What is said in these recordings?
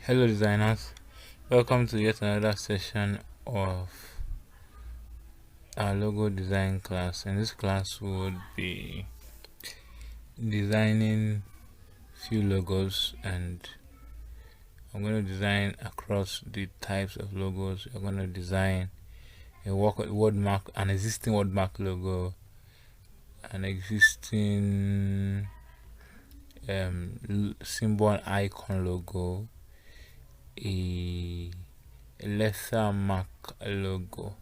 Hello designers, welcome to yet another session of our logo design class. In this class we would be designing few logos, and I'm going to design across the types of logos. We're going to design a wordmark, an existing wordmark logo, an existing symbol icon logo, a letter mark logo,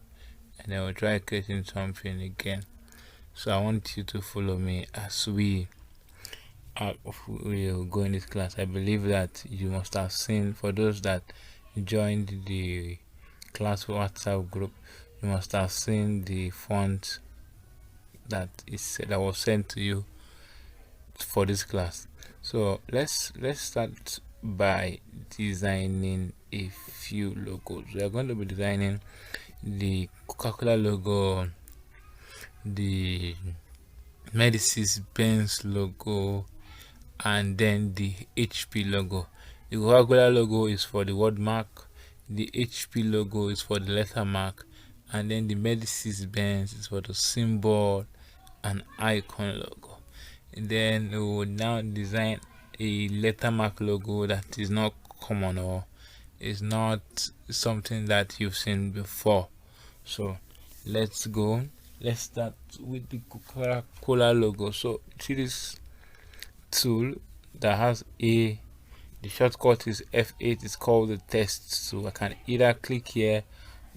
and then we'll try creating something again. So I want you to follow me as we will go in this class. I believe that you must have seen, for those that joined the class WhatsApp group, you must have seen the font that was sent to you for this class. So let's start by designing a few logos. We are going to be designing the Coca-Cola logo, the Mercedes-Benz logo, and then the HP logo. The Coca-Cola logo is for the word mark, the HP logo is for the letter mark, and then the Mercedes-Benz is for the symbol and icon logo. And then we will now design a letter mark logo that is not common or is not something that you've seen before. So let's go. Let's start with the Coca-Cola logo. So see this tool that has the shortcut is F8. It's called the test. So I can either click here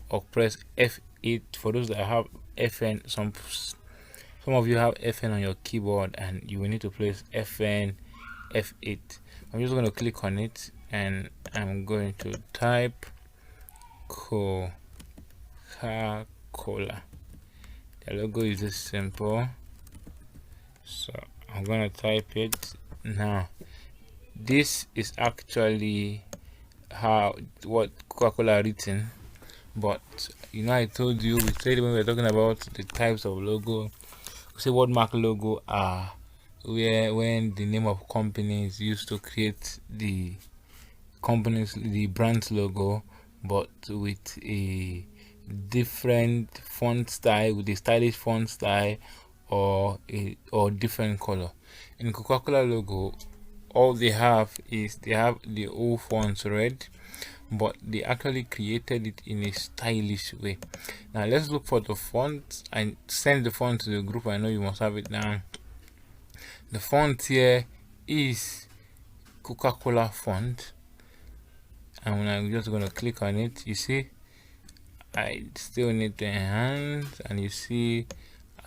or press F8. For those that have FN, some of you have FN on your keyboard and you will need to press FN F8. I'm just going to click on it and I'm going to type Coca-Cola. The logo is this simple, so I'm going to type it now. This is actually what Coca-Cola written, but I told you, we said when we were talking about the types of logo, we say wordmark logo are when the name of company is used to create the brand's logo, but with a different font style, with a stylish font style or different color. In Coca-Cola logo, all they have is the old fonts red, but they actually created it in a stylish way. Now let's look for the font and send the font to the group. I know you must have it now. The font here is Coca-Cola font, and I'm just going to click on it. You see, I still need to enhance, and you see,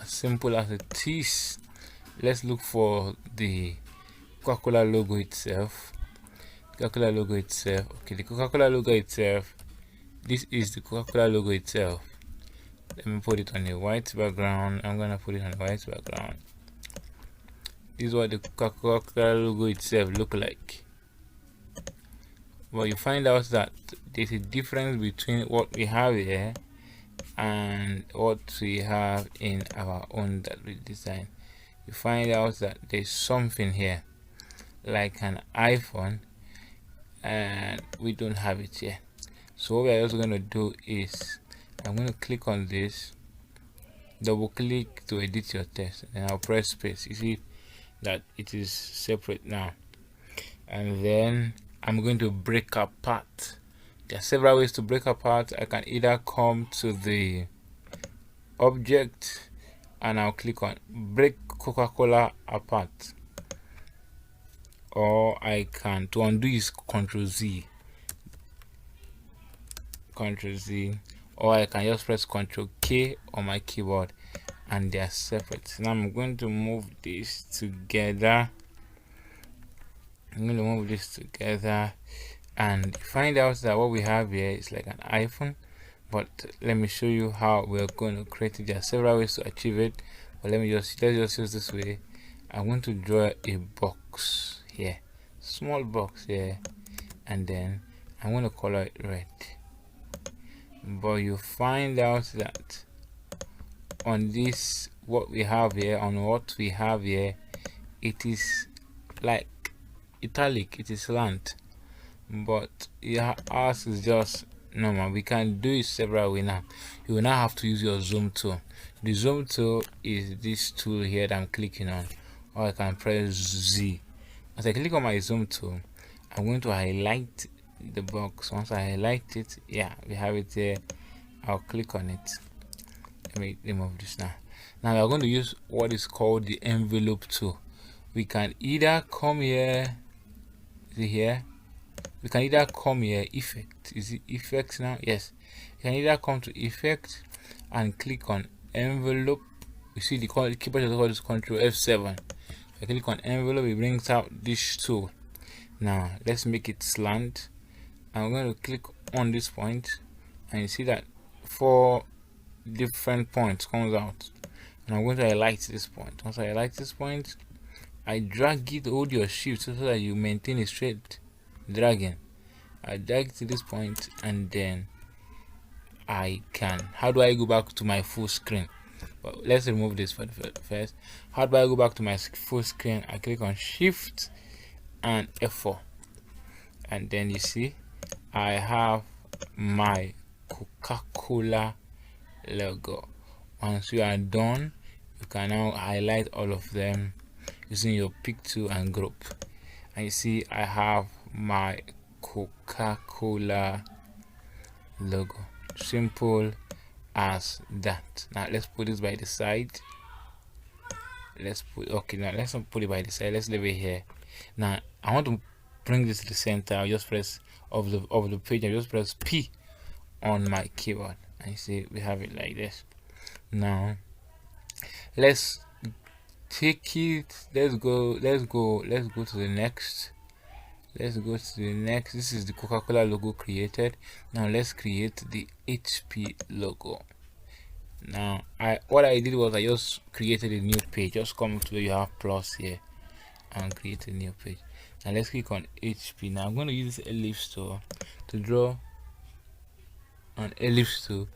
as simple as it is. Let's look for the Coca-Cola logo itself. Okay, the Coca-Cola logo itself. This is the Coca-Cola logo itself. Let me put it on a white background. I'm gonna put it on a white background. This is what the Coca-Cola logo itself look like. But you find out that there's a difference between what we have here and what we have in our own that we design. You find out that there's something here like an iPhone, and we don't have it here. So what we're also going to do is I'm going to click on this, double click to edit your text, and I'll press space. You see that it is separate now, and then I'm going to break apart. There are several ways to break apart. I can either come to the object and I'll click on break Coca-Cola apart, or I can, to undo is Ctrl Z, or I can just press Ctrl K on my keyboard and they are separate. Now I'm going to move this together. And find out that what we have here is like an iPhone, but let me show you how we're going to create it. There are several ways to achieve it, but let's just use this way. I want to draw a box here, small box here, and then I'm going to color it red. But you find out that on this, what we have here, it is like italic, it is slant. but yeah, ours is just normal. We can do it several ways now. You will now have to use your zoom tool. The zoom tool is this tool here that I'm clicking on, or I can press Z. As I click on my zoom tool, I'm going to highlight the box. Once I highlight it, yeah, we have it here. I'll click on it. Let me remove this now. Now we are going to use what is called the envelope tool. We can either come here, see here, we can either come here, effect, is it effects now? Yes, you can either come to effect and click on envelope. You see the keyboard is Control F7. If I click on envelope, it brings out this tool. Now let's make it slant. I'm going to click on this point, and you see that 4 different points comes out, and I'm going to highlight this point. Once I highlight this point, I drag it, hold your shift so that you maintain a straight dragging. I drag to this point, and then I can, how do I go back to my full screen? But let's remove this for the first. How do I go back to my full screen? I click on shift and F4, and then you see I have my Coca-Cola logo. Once you are done, you can now highlight all of them using your pick tool and group, and you see I have my Coca-Cola logo. Simple as that. Now let's put this by the side. Let's put, okay, now let's not put it by the side, let's leave it here. Now I want to bring this to the center. I'll just press of the page, I just press P on my keyboard, and you see we have it like this. Now let's take it, let's go to the next. This is the Coca-Cola logo created. Now let's create the HP logo. Now what I did was I just created a new page. Just come to where you have plus here and create a new page. Now let's click on HP. Now I'm going to use this ellipse tool to draw an ellipse tool.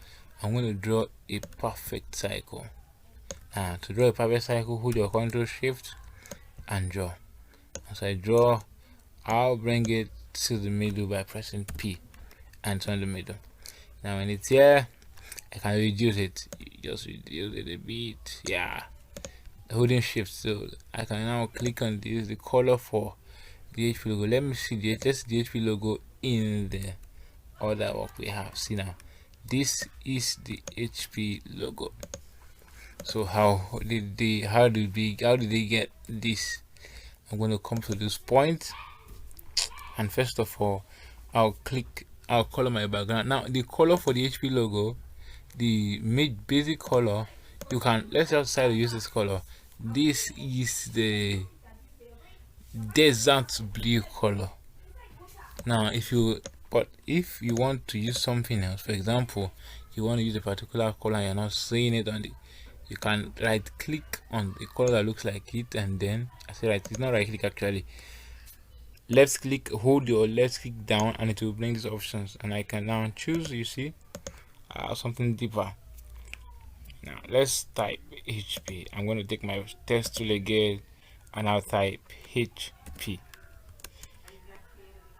I'm going to draw a perfect cycle. Now to draw a perfect cycle, hold your Control Shift and draw. As I draw, I'll bring it to the middle by pressing P and turn the middle. Now when it's here, I can reduce it. Just reduce it a bit. Yeah, holding shift, so I can now click on this, the color for the HP logo. Let me see the HP logo in the other work we have. See now, this is the HP logo. So how did they get this? I'm going to come to this point, and first of all I'll color my background. Now the color for the HP logo, the basic color, you can, let's just decide to use this color. This is the desert blue color. Now if you want to use something else, for example you want to use a particular color and you're not seeing it on the, you can right click on the color that looks like it, and then I say right, it's not right click actually, left click, hold your left click down, and it will bring these options, and I can now choose, you see, something deeper. Now let's type HP. I'm going to take my text tool again, and I'll type HP.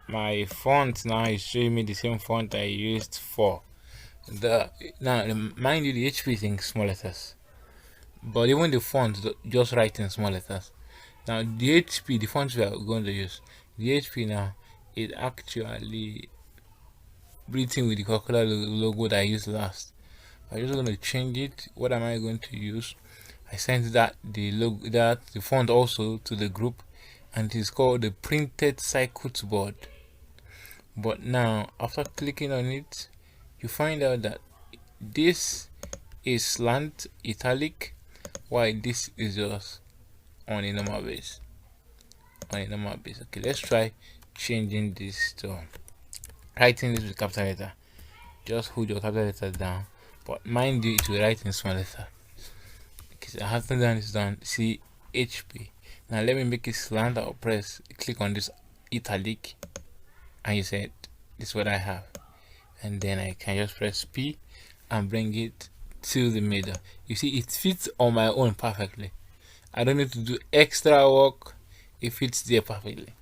My font now is showing me the same font I used for the, now mind you, the HP is in small letters, but even the font just write in small letters. Now the HP, the font we are going to use, the HP now is actually breathing with the Coca-Cola logo that I used last. I'm just going to change it. What am I going to use? I sent the font also to the group, and it is called the printed circuit board. But now after clicking on it, you find out that this is slant italic, while this is just on a normal base. Okay, let's try changing this to writing this with capital letter. Just hold your capital letter down, but mind you, it will write in small letter. Okay, so after that is done, see HP. Now let me make it slant. I'll click on this italic, and you said this is what I have, and then I can just press P and bring it to the middle. You see, it fits on my own perfectly. I don't need to do extra work. It fits there perfectly.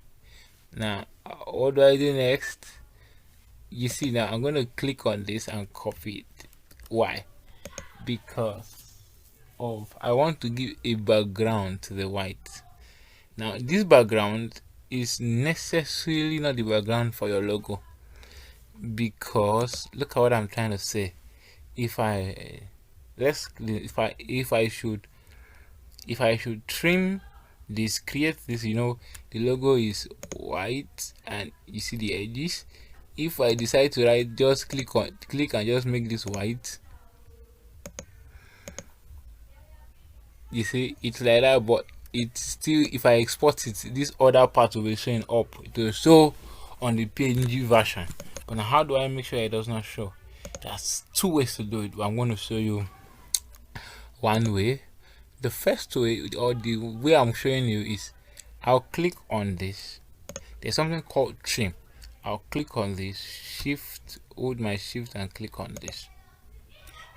Now what do I do next? You see, now I'm going to click on this and copy it. Why? Because of I want to give a background to the white. Now this background is necessarily not the background for your logo, because look at what I'm trying to say. If I let's if I should trim this, create this, the logo is white and you see the edges. If I decide to write, just click and just make this white. You see, it's like that, but it's still, if I export it, this other part will be showing up. It will show on the PNG version. But now, how do I make sure it does not show? There's two ways to do it, but I'm going to show you one way. The first way, or the way I'm showing you, is I'll click on this. There's something called trim. I'll click on this, hold my shift and click on this.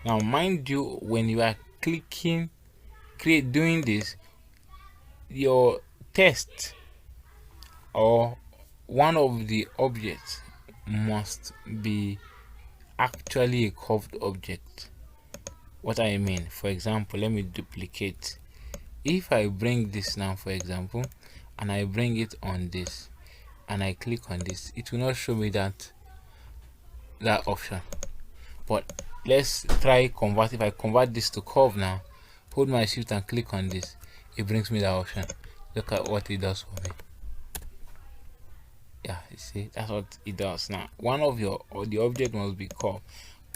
Now mind you, when you are doing this, your text or one of the objects must be actually a curved object. What I mean, for example, let me duplicate. If I bring this now, for example, and I bring it on this and I click on this, it will not show me that option. But let's try convert. If I convert this to curve now, hold my shift and click on this, it brings me that option. Look at what it does for me. Yeah, you see, that's what it does. Now one of the object must be curved.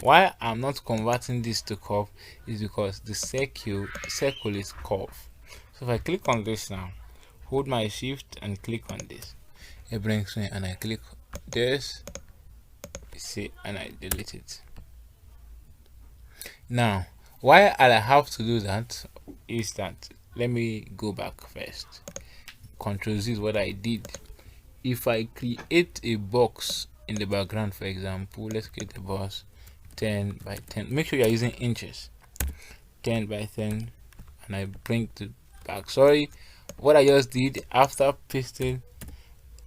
Why I'm not converting this to curve is because the circle is curved. So if I click on this now, hold my shift and click on this, it brings me, and I click this, you see, and I delete it. Now why I have to do that is that, let me go back first. Control Z is what I did. If I create a box in the background, for example, let's create a box 10 by 10. Make sure you're using inches. 10 by 10, and I bring it back. Sorry, what I just did, after pasting,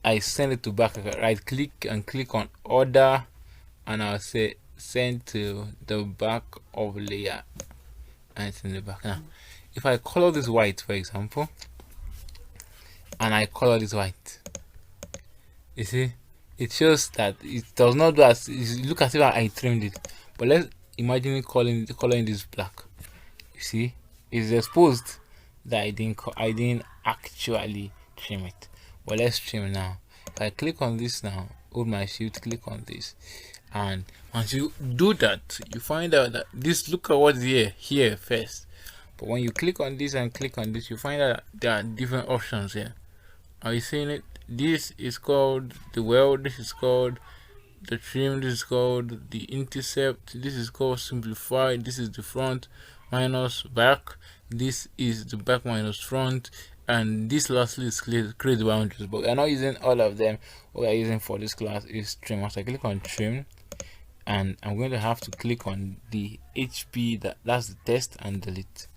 I send it to back. Right click and click on order, and I'll say send to the back of layer, and it's in the back. Now if I color this white, for example, and I color this white, you see, it shows that it does not do as look as if I trimmed it. But let's imagine coloring this black. You see, it's exposed that I didn't actually trim it. But let's trim now. If I click on this now, hold my shift, click on this, and once you do that, you find out that this, look at what's here first. But when you click on this and click on this, you find out that there are different options here. Are you seeing it? This is called the weld, this is called the trim, this is called the intercept, this is called simplify, this is the front minus back, this is the back minus front, and this lastly is create boundaries. But we're not using all of them. What we're using for this class is trim. Once I click on trim, and I'm going to have to click on the HP, that's the test, and delete.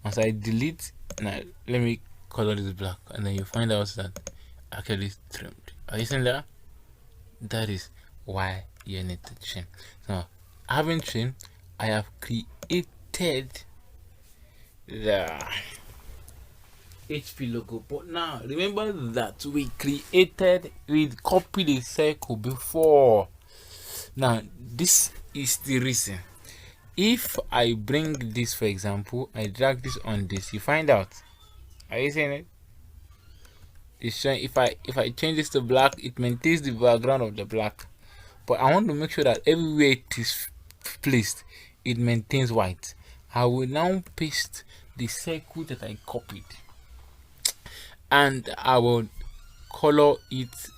Once I delete, now let me color this black, and then you find out that actually trimmed. Are you seeing that? That is why you need to trim. Now having trim, I have created the HP logo. But now remember that we copied the circle before. Now this is the reason. If I bring this, for example, I drag this on this, you find out. Are you seeing it? It's showing. If I change this to black, it maintains the background of the black. But I want to make sure that everywhere it is placed, it maintains white. I will now paste the circle that I copied, and I will color it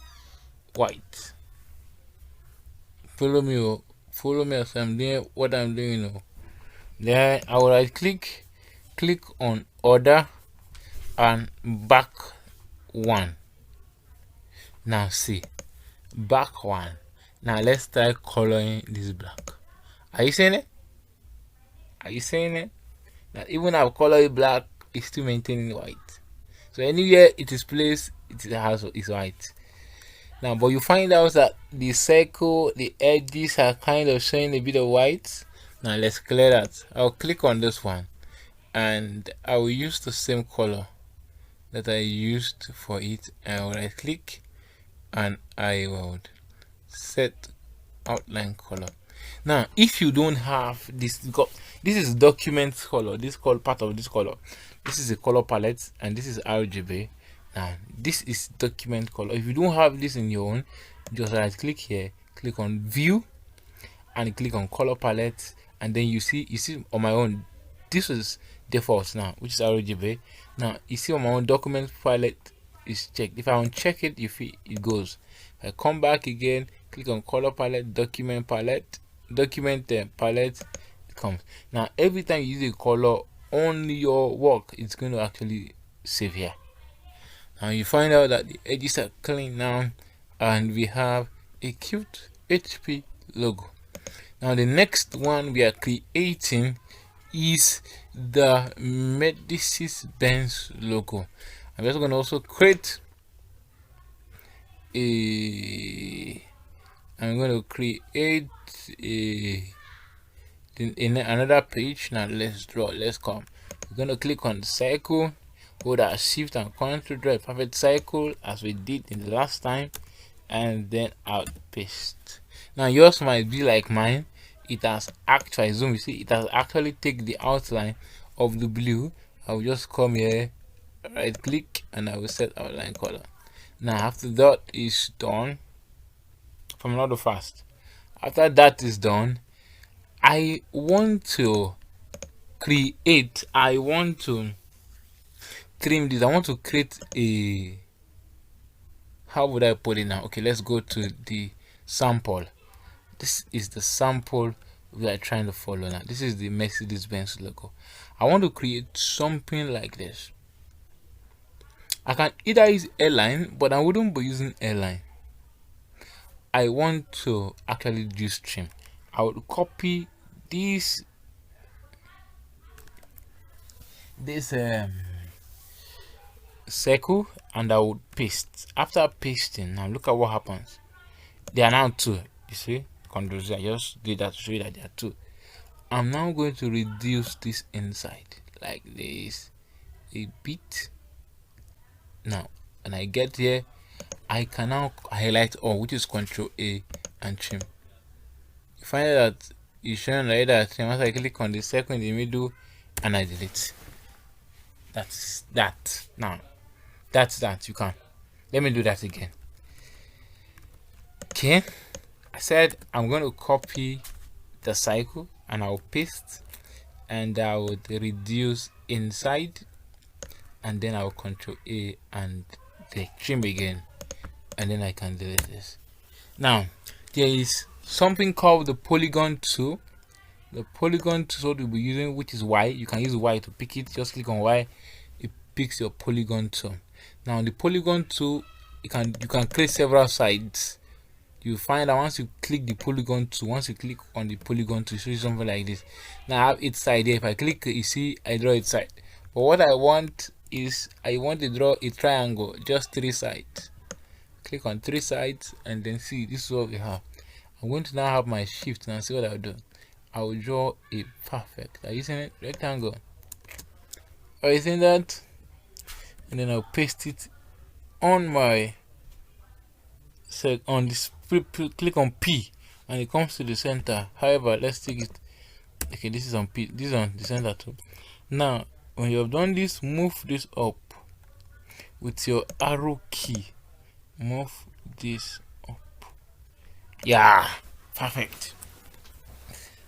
white. Follow me as I'm doing what I'm doing now. Then I will right click on order and back one. Now see, back one. Now let's try coloring this black. Are you seeing it? Are you seeing it? That even I've colored it black, it's still maintaining white. So anywhere it is placed, it's white. Now, but you find out that the circle, the edges are kind of showing a bit of white. Now let's clear that. I'll click on this one and I will use the same color that I used for it. I will right click and I will set outline color. Now if you don't have this, this is document color, this color, part of this color, this is a color palette and this is RGB. Now this is document color. If you don't have this in your own, just right click here, click on view and click on color palette, and then you see on my own this is default now, which is RGB. Now you see on my own document palette is checked. If I uncheck it, you see it goes. If I come back again, click on color palette, document palette, palette, it comes. Now every time you use a color on your work, it's going to actually save here. Now you find out that the edges are clean now and we have a cute HP logo. Now the next one we are creating is the Mercedes-Benz logo. I'm just going to also create another page. Now let's come. We're going to click on the circle, hold our shift and control, draw a perfect circle as we did in the last time, and then out paste. Now yours might be like mine. It has actually, zoom, you see it has actually take the outline of the blue. I will just come here, right click, and I will set outline color. Now after that is done, from not fast, after that is done, I want to trim this. I want to create a, how would I put it now? Okay, let's go to the sample. This is the sample we are trying to follow now. This is the Mercedes-Benz logo. I want to create something like this. I can either use airline, but I wouldn't be using airline. I want to actually use trim. I would copy this circle and I would paste. After pasting, now look at what happens. They are now two. You see, Control Z. I just did that to show you that there are two. I'm now going to reduce this inside like this a bit. Now when I get here, I can now highlight all, which is Control A and trim. You find that it's showing like that. Once I click on the circle in the middle and I delete. That's that. Now that's that. You can, let me do that again. Okay, I said I'm going to copy the cycle and I'll paste and I would reduce inside and then I'll Control A and the trim again, and then I can delete this. Now there is something called the polygon tool. The polygon tool we'll be using, which is Y. You can use Y to pick it. Just click on Y, it picks your polygon tool. Now the polygon tool, you can create several sides. You find that once you click the polygon tool, once you click on the polygon tool, it shows you something like this. Now I have each side here. If I click, you see I draw each side. But what I want is I want to draw a triangle, just 3 sides. Click on 3 sides and then see, this is what we have. I'm going to now have my shift and see what I'll do. I will draw a perfect, are you seeing it, rectangle. Are you seeing that? And then I'll paste it on my set on this. Click on P and it comes to the center. However, let's take it. Okay, this is on P, this is on the center too. Now when you have done this, move this up with your arrow key. Move this up. Yeah, perfect.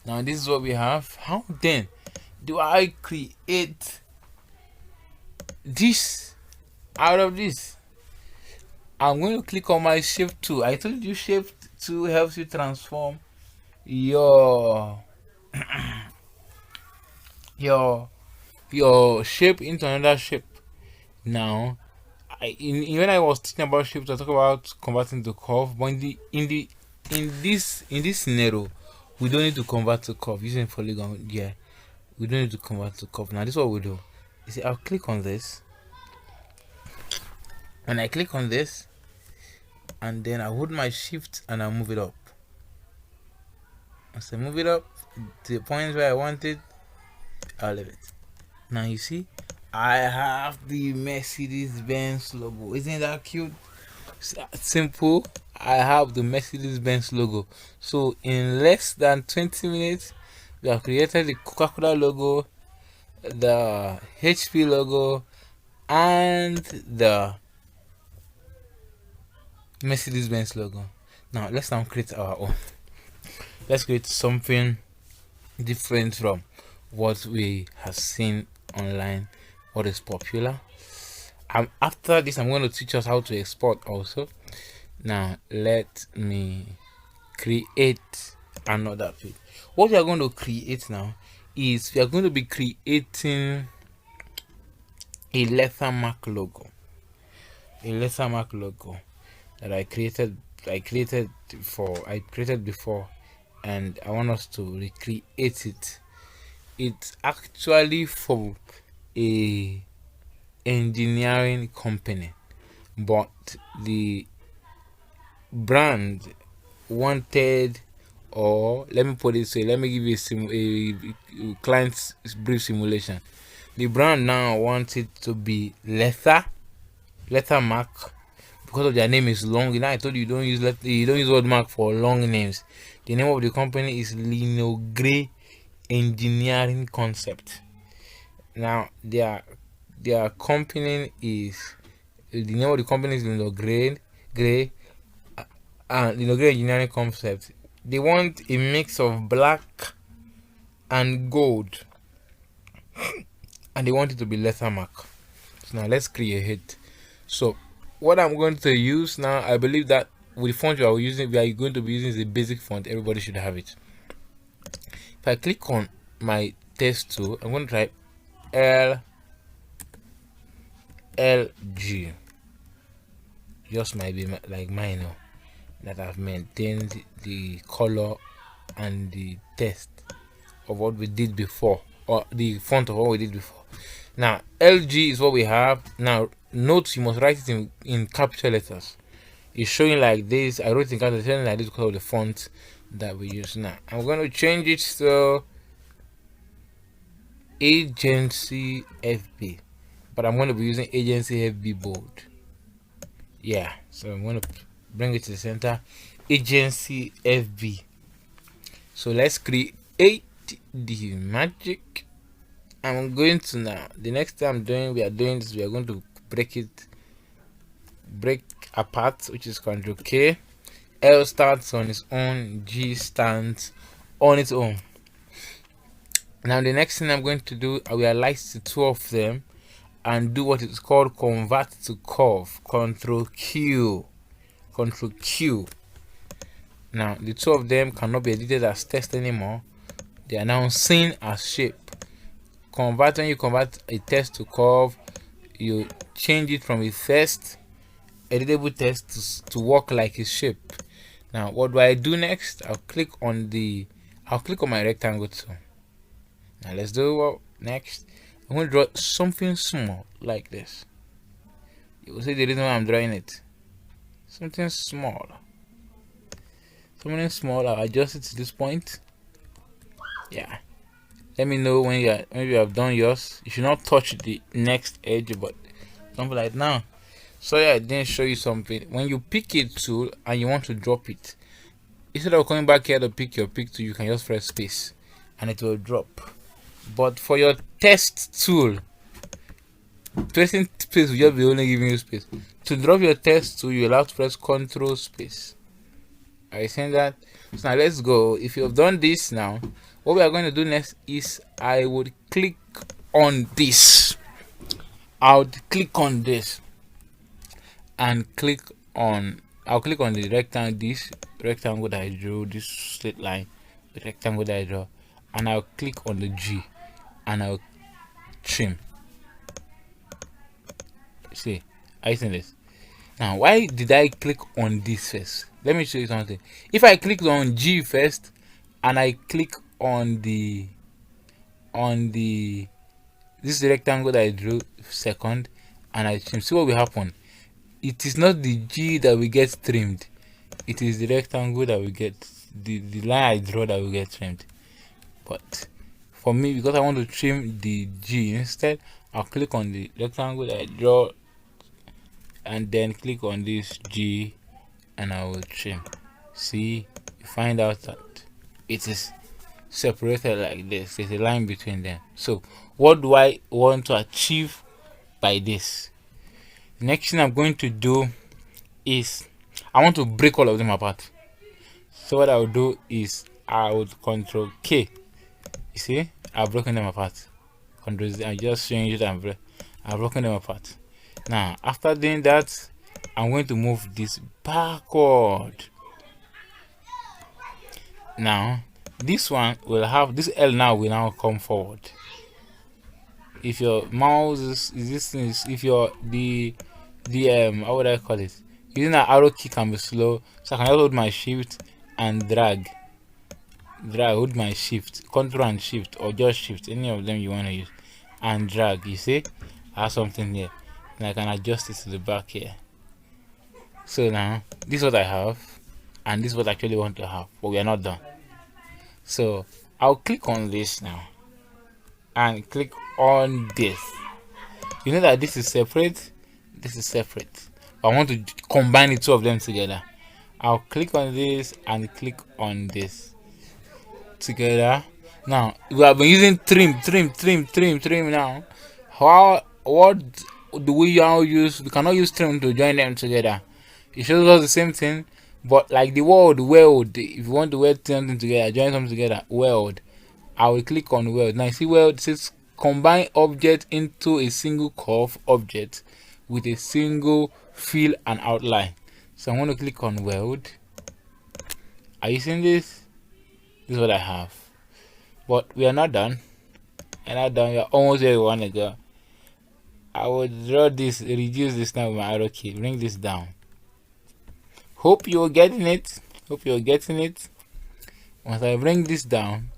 Now this is what we have. How then do I create this out of this? I'm going to click on my shape tool. I told you shape tool helps you transform your your shape into another shape. Now when I was thinking about shapes, I talk about converting to curve, but in this scenario we don't need to convert to curve using polygon. Yeah, we don't need to convert to curve. Now this is what we do. You see, I'll click on this. When I click on this, and then I hold my shift and I move it up. As I move it up to the point where I want it, I'll leave it. Now you see, I have the Mercedes-Benz logo. Isn't that cute? Simple. I have the Mercedes-Benz logo. So in less than 20 minutes, we have created the Coca-Cola logo, the HP logo, and the Mercedes-Benz logo. Now let's now create our own. Let's create something different from what we have seen online, what is popular. After this, I'm going to teach us how to export also. Now let me create another page. What we are going to create now is we are going to be creating a Lettermark logo. A Lettermark logo that I created before, and I want us to recreate it. It's actually from a engineering company, but the brand wanted, or let me put it this way, let me give you a client's brief simulation. The brand now wants it to be Lettermark, because of their name is long. You know, I told you don't use word mark for long names. The name of the company is Lino Gray Engineering Concept. Now their company is, the name of the company is Lino Gray Lino Gray Engineering Concept. They want a mix of black and gold, and they want it to be Lettermark. So now let's create it. So what I'm going to use now, I believe that with the font we are going to be using the basic font. Everybody should have it. If I click on my text tool, I'm going to type LG. Just might be like mine now, that I've maintained the color and the text of what we did before, or the font of what we did before. Now LG is what we have. Now note, you must write it in capital letters. It's showing like this. I wrote it in capital letters like this because of the font that we use. Now I'm going to change it to Agency FB, but I'm going to be using Agency FB bold. Yeah, so I'm going to bring it to the center, Agency FB. So let's create the magic. I'm going to, now the next time we are doing this, we are going to break apart, which is Ctrl K. L starts on its own, G stands on its own. Now the next thing I'm going to do, I will alias the two of them and do what is called convert to curve. Ctrl Q. Now the two of them cannot be edited as text anymore. They are now seen as shape. When you convert a text to curve, you change it from a text, editable text, to work like a shape. Now what do I do next? I'll click on my rectangle tool. Now let's do what next. I'm going to draw something small like this. You will see the reason why I'm drawing it. Something small. I'll adjust it to this point. Yeah. Let me know when you have done yours. You should not touch the next edge, but something like now. So yeah, I didn't show you something. When you pick a tool and you want to drop it, instead of coming back here to pick your pick tool, you can just press space and it will drop. But for your text tool, pressing space will just be only giving you space. To drop your text tool, you'll have to press Ctrl space. Are you saying that? So now let's go. If you have done this now, what we are going to do next is I would click on this. I would click on this and I'll click on the rectangle that I drew, this straight line, the rectangle that I draw, and I'll click on the G and I'll trim. See, I see this. Now, why did I click on this first? Let me show you something. If I click on G first and I click on this rectangle that I drew second and I trim, see what will happen. it is not the G that we get trimmed, it is the rectangle that we get, the line I draw that we get trimmed. But for me, because I want to trim the G instead, I'll click on the rectangle that I draw and then click on this G and I will trim. See, you find out that it is separated like this. There's a line between them. So what do I want to achieve by this? The next thing I'm going to do is I want to break all of them apart. So what I will do is I would Control K. You see, I've broken them apart. Control Z, I just changed it and I've broken them apart. Now after doing that, I'm going to move this backward. Now this one will have this L now will now come forward. If your mouse is this thing is, if your the how would I call it, using an arrow key can be slow, so I can just hold my shift and drag, hold my shift, control and shift, or just shift, any of them you want to use, and drag. You see, I have something here and I can adjust it to the back here. So now this is what I have and this is what I actually want to have, but we are not done. So I'll click on this now and click on this. You know that this is separate, this is separate. I want to combine the two of them together. I'll click on this and click on this together. Now we have been using trim now. What do we now use? We cannot use trim to join them together. It shows us the same thing, but like the word weld, if you want to weld something together, join something together, weld, I will click on weld. Now you see weld, it says combine object into a single curve object with a single fill and outline. So I'm going to click on weld. Are you seeing this? This is what I have. But we are not done. We are not done. We are almost where we want to go. I will draw this, reduce this now with my arrow key, bring this down. Hope you're getting it. Hope you're getting it. Once I bring this down,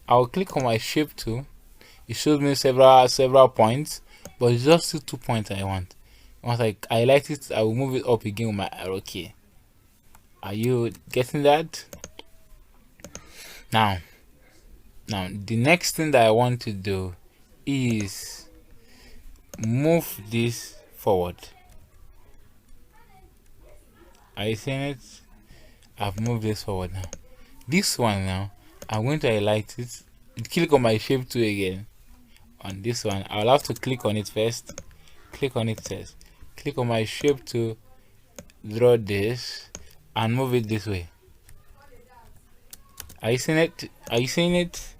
I'll click on my shape tool. It shows me several points, but it's just 2 points I want. Once I highlight it, I will move it up again with my arrow key. Are you getting that? Now the next thing that I want to do is move this forward. Are you seeing it? I've moved this forward now. This one now, I'm going to highlight it. Click on my shape tool again. On this one, I'll have to click on it first. Click on it first. Click on my shape tool, draw this, and move it this way. Are you seeing it? Are you seeing it?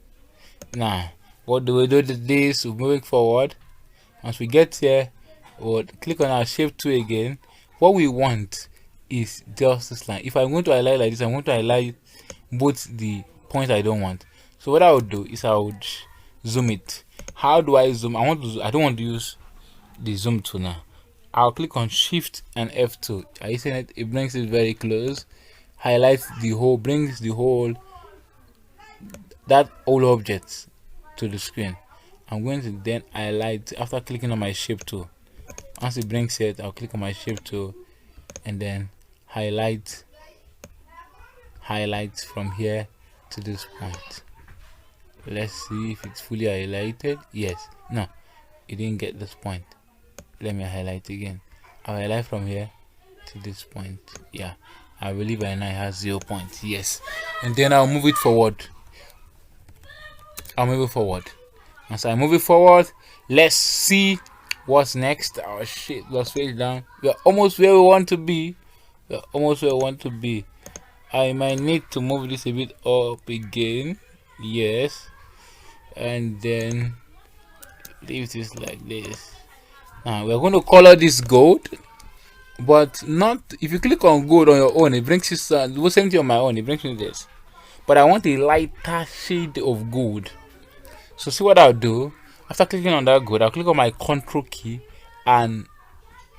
Now, what do we do with this? We're moving forward. Once we get here, we'll click on our shape tool again. What we want is just this line. If I'm going to highlight like this, I'm going to highlight both the points I don't want. So what I would do is I would zoom it. How do I zoom? I don't want to use the zoom tool now. I'll click on Shift and F2. Are you seeing it? It brings it very close, highlights the whole, brings the whole, that whole object to the screen. I'm going to then highlight after clicking on my shape tool. Once it brings it, I'll click on my shape tool and then highlight from here to this point. Let's see if it's fully highlighted. Yes. No, it didn't get this point. Let me highlight again. I'll highlight from here to this point. Yeah, I believe by now it has 0 points. Yes. And then I'll move it forward. Once I move it forward, let's see what's next. Oh shit, let's face down. We're almost where we want to be. I might need to move this a bit up again. Yes. And then leave this like this. Now we're going to color this gold, but not if you click on gold on your own, it brings you the same thing on my own, it brings me this. But I want a lighter shade of gold. So see what I'll do. After clicking on that gold, I'll click on my control key and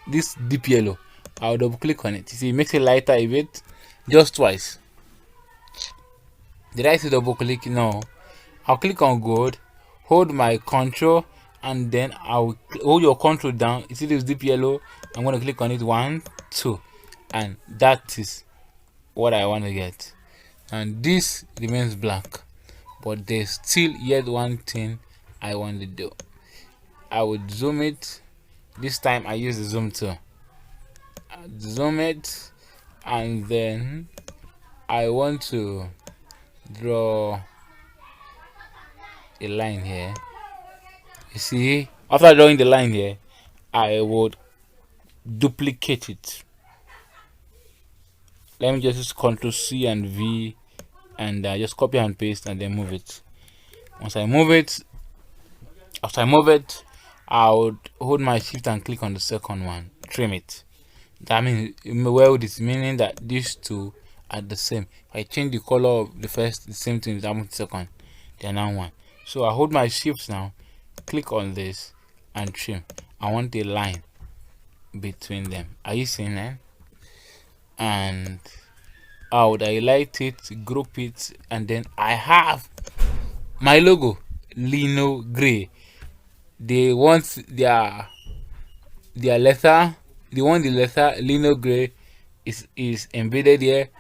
this deep yellow. I'll double click on it. You see, it makes it lighter a bit, just twice. Did I say double click? No. I'll click on gold, hold my control, and then I'll hold your control down. You see this deep yellow, I'm going to click on it, 1, 2, and that is what I want to get. And this remains black, but there's still yet one thing I want to do. I would zoom it. This time I use the zoom tool. I'd zoom it, and then I want to draw a line here. You see, after drawing the line here, I would duplicate it. Let me just use Ctrl C and V and just copy and paste and then move it. Once I move it, after I move it, I would hold my shift and click on the second one, trim it. That means, well, this meaning that these two are the same. If I change the color of the first, the same thing is happening with the second, they are now one. So I hold my shift now, click on this and trim. I want a line between them. Are you seeing that? And I would highlight it, group it, and then I have my logo, Lino Gray. They want their letter. They want the letter Lino Gray is embedded here.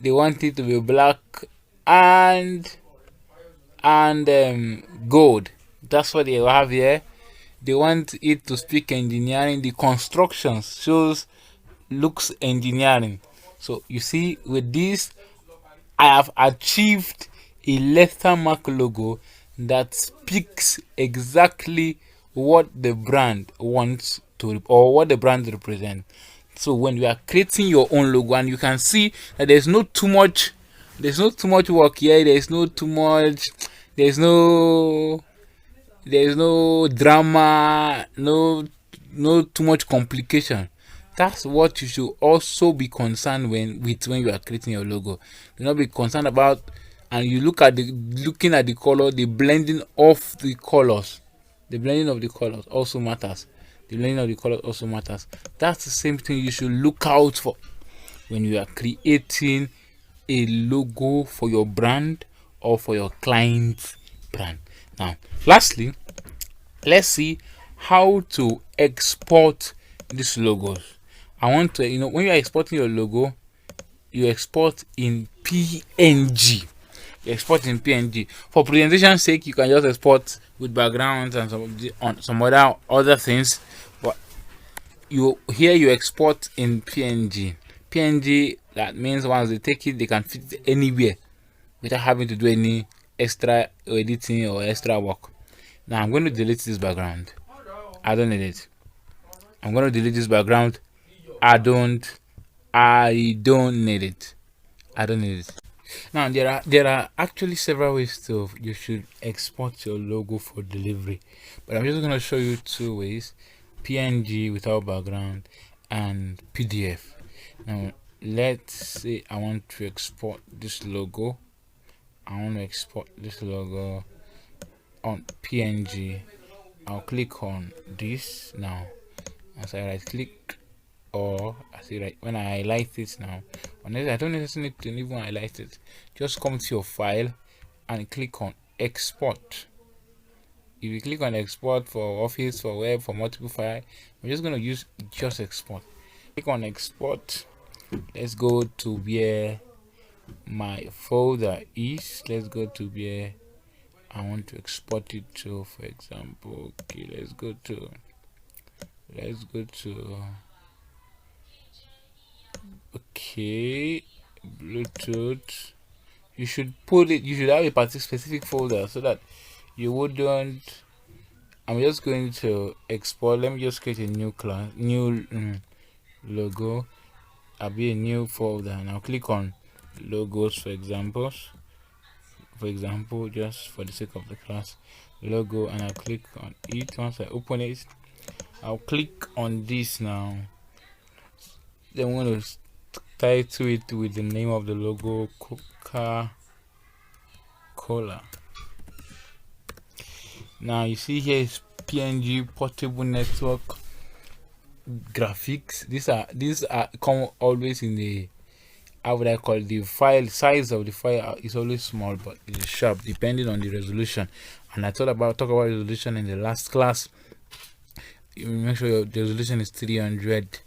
They want it to be black and gold. That's what they have here. They want it to speak engineering. The constructions shows looks engineering. So you see, with this, I have achieved a lettermark logo that speaks exactly what the brand wants to, or what the brand represents. So when you are creating your own logo, and you can see that there's not too much work here, there's no drama, no too much complication. That's what you should also be concerned when you are creating your logo. Do not be concerned about, and you looking at the color, the blending of the colors. The blending of the colors also matters. That's the same thing you should look out for when you are creating a logo for your brand or for your client's brand. Now, lastly, let's see how to export these logos. I want to, when you are exporting your logo, you export in PNG. For presentation sake, you can just export with backgrounds and some other things. But you export in PNG. PNG, that means once they take it, they can fit it anywhere without having to do any extra editing or extra work. Now I'm going to delete this background. I don't need it. I'm going to delete this background. I don't need it. Now there are actually several ways you should export your logo for delivery, but I'm just going to show you two ways: PNG without background and PDF. Now let's say I want to export this logo. on PNG. I'll click on this now. As I right click, or as I right, when I highlight it now, I don't necessarily need to even highlight it. Just come to your file and click on export. If you click on export for Office, for web, for multiple file, I'm just going to use just export. Click on export. Let's go to where my folder is. Let's go to where I want to export it to. For example, okay, let's go to okay, Bluetooth. You should have a particular specific folder so that you wouldn't. I'm just going to export. Let me just create a new class, logo. I'll be a new folder, and I'll click on logos for example, just for the sake of the class logo, and I'll click on it. Once I open it, I'll click on this now. Then I'm going to title it with the name of the logo, Coca-Cola. Now you see here is PNG portable network graphics. These are come always in the, how would I call it, the file size of the file is always small, but it is sharp depending on the resolution. And I talk about resolution in the last class. you make sure your resolution is 300.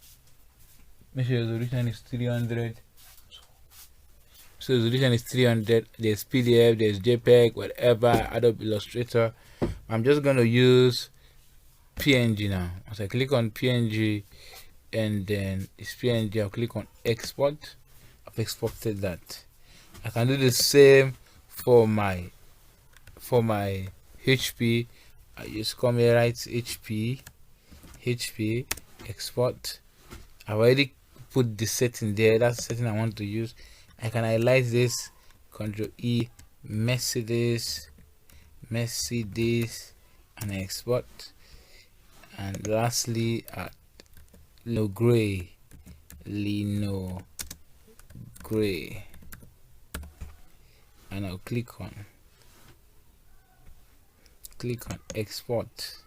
Make sure your resolution is 300. So resolution is 300. There's PDF, there's JPEG, whatever, Adobe Illustrator. I'm just going to use PNG now. As I click on PNG and then it's PNG, I'll click on export. I've exported that. I can do the same for my HP. I just come here, write HP export. I've already put the setting there. That's the setting I want to use. I can highlight this, Control E, Mercedes, and export. And lastly, at Lino Gray, and I'll click on export.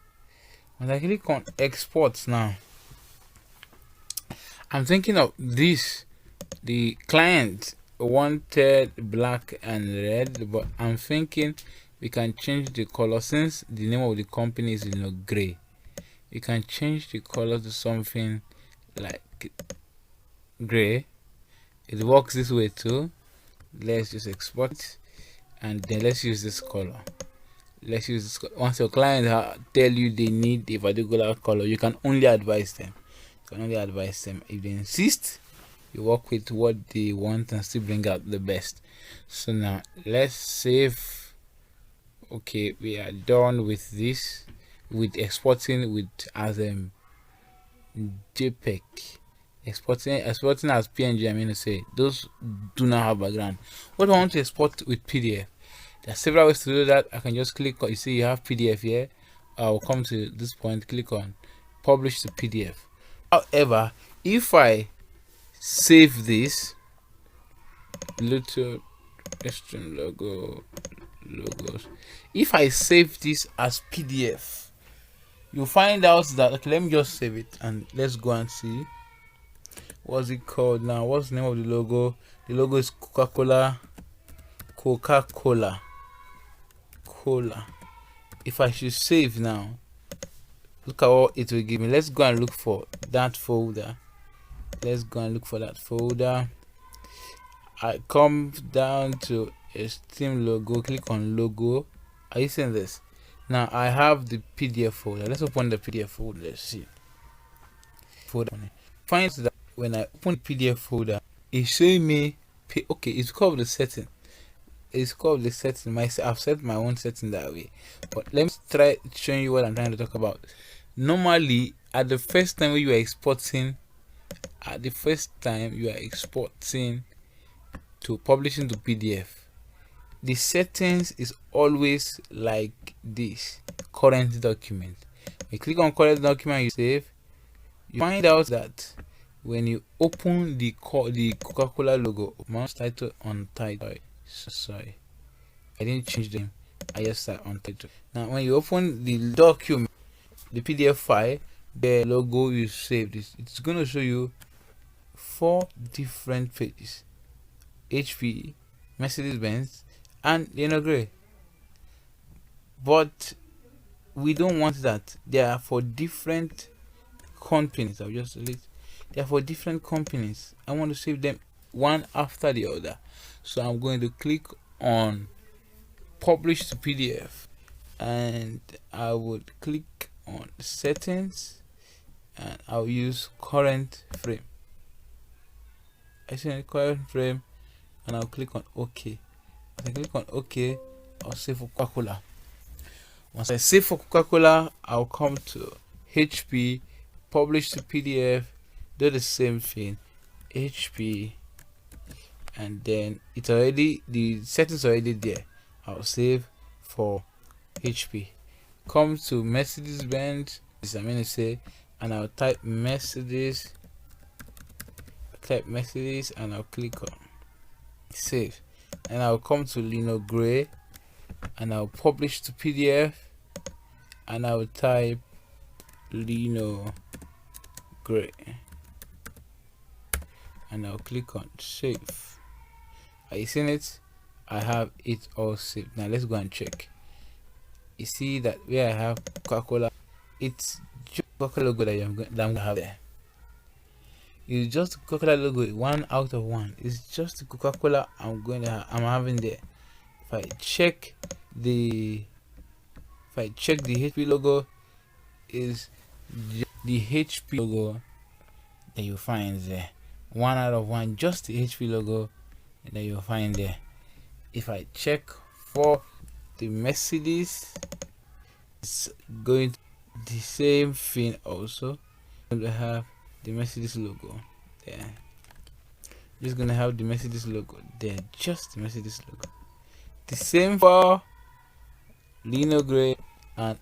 When I click on export now, I'm thinking of this. The client wanted black and red, but I'm thinking we can change the color. Since the name of the company is Gray, we can change the color to something like gray. It works this way too. Let's just export and then let's use this color. Once your client tell you they need a particular color, you can only advise them. If they insist, you work with what they want and still bring out the best. So now let's save. Okay, we are done with this, with exporting with as JPEG. Exporting as PNG, I mean to say those do not have background. What I want to export with PDF, there are several ways to do that. I can just click on, you see you have PDF here. I'll come to this point, click on publish to PDF. However, if I save this little extreme logos, if I save this as PDF, you'll find out that, okay, let me just save it and let's go and see what's it called now. What's the name of the logo? The logo is Coca-Cola. If I should save now, look at what it will give me. Let's go and look for that folder. I come down to Esteem logo, click on logo. Are you seeing this? Now I have the PDF folder. Let's open the PDF folder. Let's see. Find that when I open the PDF folder, it's showing me. Okay, it's called the setting. I've set my own setting that way. But let me try showing you what I'm trying to talk about. Normally, at the first time you are exporting, to publishing to PDF, the settings is always like this: current document. You click on current document, you save. You find out that when you open the Coca-Cola logo, mouse title on title. Sorry, I didn't change them. I just start on title. Now, when you open the document, the PDF file, the logo you saved, it's going to show you 4 different pages: HP, Mercedes-Benz, and Lino Gray. But we don't want that. They are for different companies. I'll just delete. They are for different companies. I want to save them one after the other. So I'm going to click on publish to PDF, and I would click on settings, and I'll use current frame. I see current frame, and I'll click on OK. As I click on OK, I'll save for Coca-Cola. Once I save for Coca-Cola, I'll come to HP, publish to PDF, do the same thing, HP, and then the settings already there. I'll save for HP. Come to Mercedes-Benz, I'm going to say, and I'll type Mercedes, and I'll click on save, and I'll come to Lino Gray, and I'll publish to PDF, and I'll type Lino Gray, and I'll click on save. Are you seeing it? I have it all saved. Now let's go and check. You see that where I have Coca-Cola, it's Coca-Cola logo that I'm going to have there. It's just the Coca-Cola logo, 1 out of 1. It's just the Coca-Cola I'm having there. If I check the HP logo, is the HP logo that you find there. 1 out of 1, just the HP logo that you'll find there. If I check for the Mercedes, it's going to the same thing also. I'm gonna have the Mercedes logo there. Just gonna have the Mercedes logo there, just the Mercedes logo. The same for Lino Grey and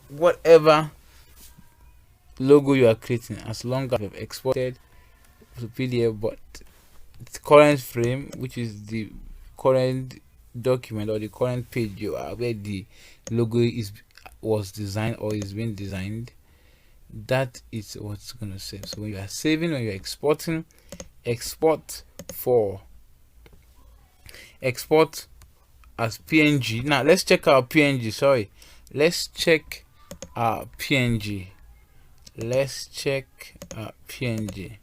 whatever logo you are creating, as long as you've exported to PDF, but the current frame, which is the current document or the current page you are where the logo was designed or is being designed, that is what's going to save. So when you are saving, when you're exporting, export as PNG. Now let's check our PNG. Let's check our PNG. Let's check our PNG.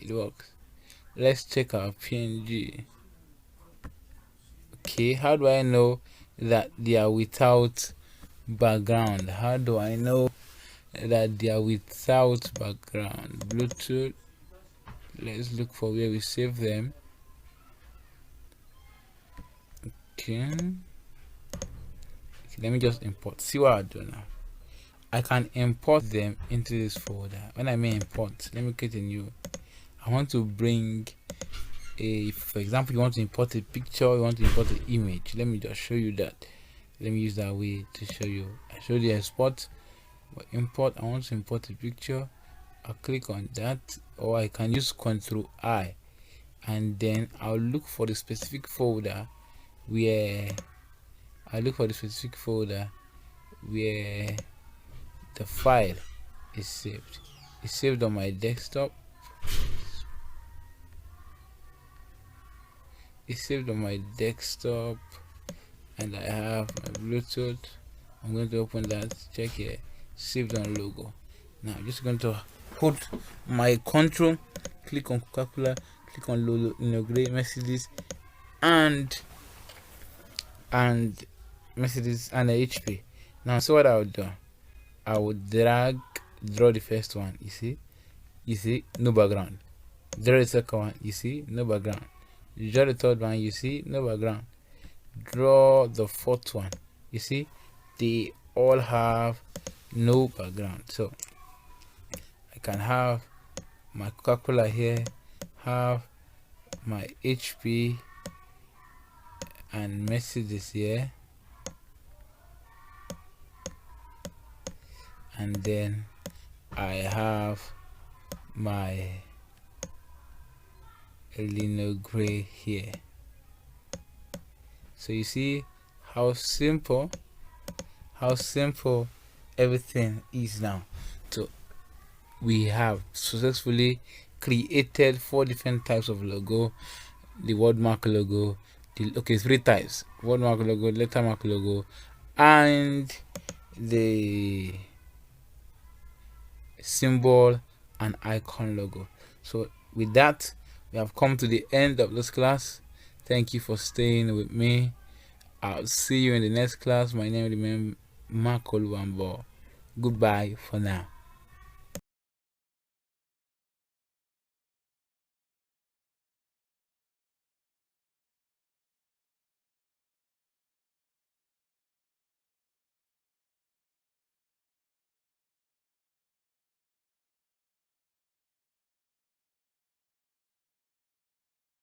It works. Let's check our PNG. Okay, how do I know that they are without background? How do I know that they are without background? Bluetooth. Let's look for where we save them. Okay, let me just import. See what I do now. I can import them into this folder. When I mean import, let me create a new. I want to bring for example, you want to import a picture, you want to import an image. Let me just show you that. Let me use that way to show you. I showed you export, but import, I want to import a picture. I'll click on that, or I can use Ctrl I, and then I'll look for the specific folder where the file is saved. It's saved on my desktop. It's saved on my desktop, and I have my Bluetooth. I'm going to open that. Check here. Saved on logo. Now I'm just going to put my control, click on Coca-Cola, click on Lino Grey, Mercedes, and Mercedes and HP. Now, so what I would do, I would draw the first one. You see, no background. Draw the second one. You see, no background. Draw the third one. You see, no background. Draw the fourth one. You see, they all have no background. So I can have my Coca-Cola here, have my HP and Mercedes here, and then I have my Lino Grey here. So you see how simple everything is now. So we have successfully created 4 different types of logo: the word mark logo, 3 types: word mark logo, letter mark logo, and the symbol and icon logo. So with that, we have come to the end of this class. Thank you for staying with me. I'll see you in the next class. My name is Mark Oluwambo. Goodbye for now.